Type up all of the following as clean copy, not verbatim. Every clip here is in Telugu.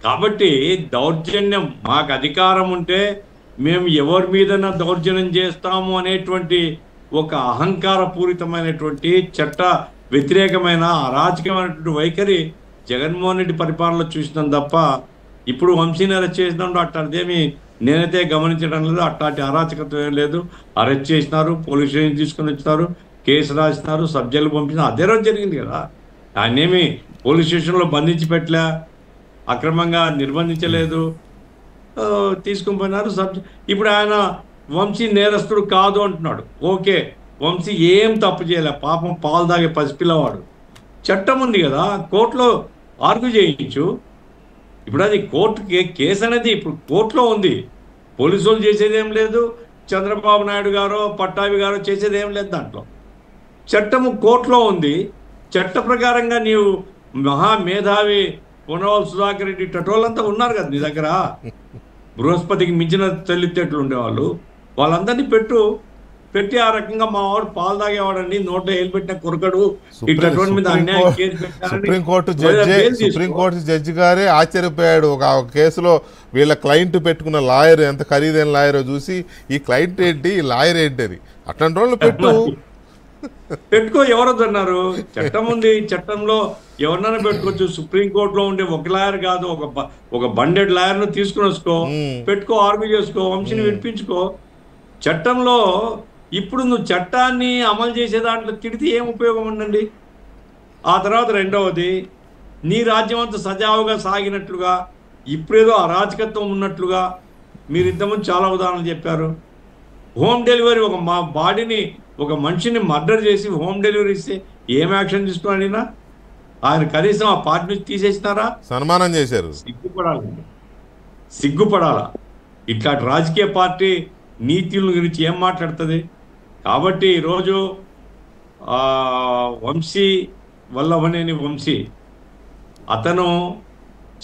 కాబట్టి దౌర్జన్యం మాకు అధికారం ఉంటే మేము ఎవరి మీదైనా దౌర్జన్యం చేస్తాము అనేటువంటి ఒక అహంకారపూరితమైనటువంటి చట్ట వ్యతిరేకమైన అరాచకమైనటువంటి వైఖరి జగన్మోహన్ రెడ్డి పరిపాలనలో చూసినాం తప్ప ఇప్పుడు వంశీని అరెస్ట్ చేసినప్పుడు అట్లాంటిదేమి నేనైతే గమనించడం లేదు. అట్లాంటి అరాచకత్వం ఏం లేదు. అరెస్ట్ చేసినారు, పోలీస్ స్టేషన్ తీసుకుని వచ్చినారు, కేసు రాసినారు, సబ్జెక్టులు పంపించినారు. అదే రోజు జరిగింది కదా. ఆయనేమి పోలీస్ స్టేషన్లో బంధించి పెట్టలే, అక్రమంగా నిర్బంధించలేదు, తీసుకుని పోయినారు. ఇప్పుడు ఆయన వంశీ నేరస్తుడు కాదు అంటున్నాడు. ఓకే, వంశీ ఏం తప్పు చేయలే, పాపం పాలు తాగే పసిపిల్లవాడు. చట్టం ఉంది కదా, కోర్టులో ఆర్గ్యూ చేయించు. ఇప్పుడు అది కోర్టు కేసు అనేది ఇప్పుడు కోర్టులో ఉంది. పోలీసు వాళ్ళు చేసేది ఏం లేదు, చంద్రబాబు నాయుడు గారో పట్టాభి గారో చేసేది ఏం లేదు. దాంట్లో చట్టము కోర్టులో ఉంది. చట్ట ప్రకారంగా నీవు మహామేధావి పొన్నవాళ్ళు సుధాకర్ రెడ్డి టటోళ్ళంతా ఉన్నారు కదా నీ దగ్గర. బృహస్పతికి మించిన తెలివితేటలు ఉండేవాళ్ళు, వాళ్ళందరినీ పెట్టి ఆ రకంగా మా వాడు పాలు తాగేవాడండి, నోట్లో ఏలు పెట్టిన కొరకడు, ఇటువంటి మీద అన్యాయం కేసు పెట్టారని సుప్రీంకోర్టు జడ్జి గారే ఆశ్చర్యపోయాడు. ఒక కేసులో వీళ్ళ క్లయింట్ పెట్టుకున్న లాయర్ ఎంత ఖరీదైన లాయరో చూసి ఈ క్లయింట్ ఏంటి, ఈ లాయర్ ఏంటి అని. అట్లాంటి వాళ్ళు పెట్టుకో. ఎవరొద్దన్నారు? చట్టం ఉంది, చట్టంలో ఎవరినైనా పెట్టుకోవచ్చు. సుప్రీంకోర్టులో ఉండే ఒక లాయర్ కాదు, ఒక బండెడ్ లాయర్ను తీసుకుని వచ్చుకో, పెట్టుకో, ఆర్గ్యూ చేసుకో, వంశీని వినిపించుకో. చట్టంలో ఇప్పుడు నువ్వు చట్టాన్ని అమలు చేసే దాంట్లో తిడితే ఏం ఉపయోగం ఉండండి. ఆ తర్వాత రెండవది, నీ రాజ్యం అంతా సజావుగా సాగినట్లుగా ఇప్పుడేదో అరాచకత్వం ఉన్నట్లుగా మీరు ఇంతకుముందు చాలా ఉదాహరణలు చెప్పారు. హోమ్ డెలివరీ, మా బాడీని, ఒక మనిషిని మర్డర్ చేసి హోమ్ డెలివరీ ఇస్తే ఏం యాక్షన్ తీసుకున్నాడినా? ఆయన కనీసం ఆ పార్టీ నుంచి తీసేసినారా? సన్మానం చేశారు. సిగ్గుపడాలా. ఇట్లాంటి రాజకీయ పార్టీ నీతుల గురించి ఏం మాట్లాడుతుంది? కాబట్టి ఈరోజు వంశీ వల్లభనేని వంశీ అతను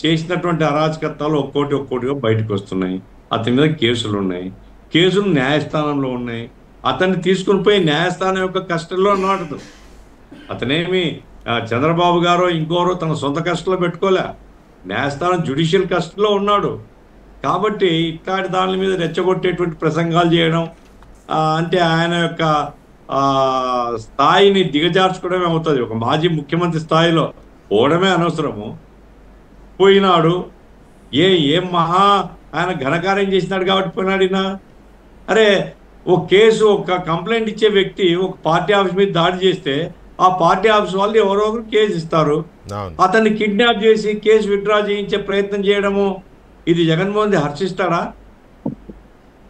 చేసినటువంటి అరాచకత్వాలు ఒక్కోటిగా బయటకు వస్తున్నాయి. అతని మీద కేసులు ఉన్నాయి, కేసులు న్యాయస్థానంలో ఉన్నాయి. అతన్ని తీసుకుని పోయి న్యాయస్థానం యొక్క కస్టడీలో నాటదు. అతనేమి చంద్రబాబు గారో ఇంకోరో తన సొంత కస్టడీలో పెట్టుకోలే, న్యాయస్థానం జ్యుడిషియల్ కస్టడీలో ఉన్నాడు. కాబట్టి ఇట్లాంటి దాని మీద రెచ్చగొట్టేటువంటి ప్రసంగాలు చేయడం అంటే ఆయన యొక్క స్థాయిని దిగజార్చుకోవడమే అవుతుంది. ఒక మాజీ ముఖ్యమంత్రి స్థాయిలో పోవడమే అనవసరము. పోయినాడు, ఏం మహా ఆయన ఘనకార్యం చేసినాడు కాబట్టి పోయినాడినా. అరే, ఒక కేసు, ఒక కంప్లైంట్ ఇచ్చే వ్యక్తి ఒక పార్టీ ఆఫీస్ మీద దాడి చేస్తే ఆ పార్టీ ఆఫీస్ వాళ్ళు ఎవరో ఒకరు కేసు ఇస్తారు. అతన్ని కిడ్నాప్ చేసి కేసు విత్డ్రా చేయించే ప్రయత్నం చేయడము, ఇది జగన్మోహన్ రెడ్డి హర్షిస్తాడా?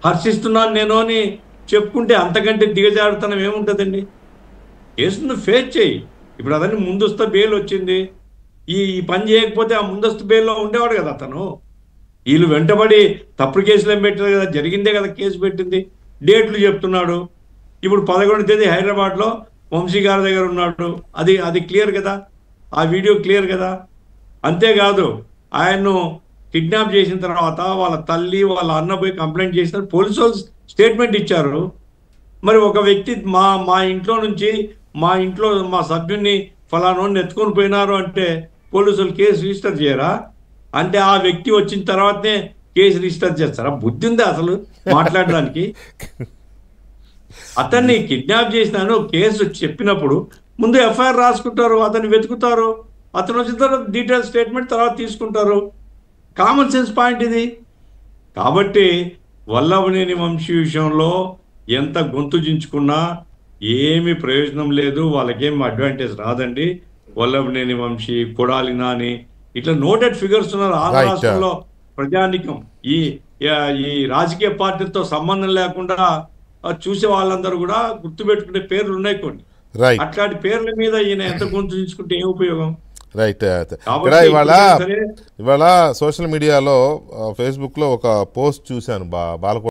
హర్షిస్తున్నాను నేను అని చెప్పుకుంటే అంతకంటే దిగజారుతనం ఏముంటుందండి? కేసును ఫేస్ చేయి. ఇప్పుడు అతన్ని ముందస్తు బెయిల్ వచ్చింది. ఈ పని చేయకపోతే ఆ ముందస్తు బెయిల్లో ఉండేవాడు కదా అతను. వీళ్ళు వెంటబడి తప్పుడు కేసులు ఏం పెట్టారు కదా, జరిగిందే కదా కేసు పెట్టింది. డేట్లు చెప్తున్నాడు. ఇప్పుడు 11వ తేదీ హైదరాబాద్లో వంశీ గారి దగ్గర ఉన్నాడు. అది క్లియర్ కదా, ఆ వీడియో క్లియర్ కదా. అంతేకాదు, ఆయన్ను కిడ్నాప్ చేసిన తర్వాత వాళ్ళ తల్లి వాళ్ళ అన్న పోయి కంప్లైంట్ చేసినారు. పోలీసు వాళ్ళు స్టేట్మెంట్ ఇచ్చారు. మరి ఒక వ్యక్తి మా ఇంట్లో నుంచి మా సభ్యున్ని ఫలానోని ఎత్తుకొని పోయినారు అంటే పోలీసులు కేసు రిజిస్టర్ చేయరా? అంటే ఆ వ్యక్తి వచ్చిన తర్వాతనే కేసు రిజిస్టర్ చేస్తారా? బుద్ధి ఉందా అసలు మాట్లాడడానికి? అతన్ని కిడ్నాప్ చేసినాను కేసు చెప్పినప్పుడు ముందు ఎఫ్ఐఆర్ రాసుకుంటారు, అతన్ని వెతుకుతారు, అతను వచ్చిన తర్వాత డీటెయిల్ స్టేట్మెంట్ తర్వాత తీసుకుంటారు. కామన్ సెన్స్ పాయింట్ ఇది. కాబట్టి వల్లభనేని వంశీ విషయంలో ఎంత గొంతు చించుకున్నా ఏమి ప్రయోజనం లేదు, వాళ్ళకేం అడ్వాంటేజ్ రాదండి. వల్లభనేని వంశీ, కొడాలి నాని ఇట్లా నోటెడ్ ఫిగర్స్ ఉన్నారు ఆంధ్ర రాష్ట్రంలో. ప్రజానికం ఈ రాజకీయ పార్టీలతో సంబంధం లేకుండా చూసే వాళ్ళందరూ కూడా గుర్తుపెట్టుకునే పేర్లు ఉన్నాయి కొన్ని. అట్లాంటి పేర్ల మీద ఈయన ఎంత గొంతు చించుకుంటే ఏం ఉపయోగం? రైట్. ఇవాళ సోషల్ మీడియాలో ఫేస్బుక్లో ఒక పోస్ట్ చూశాను. బాలకోట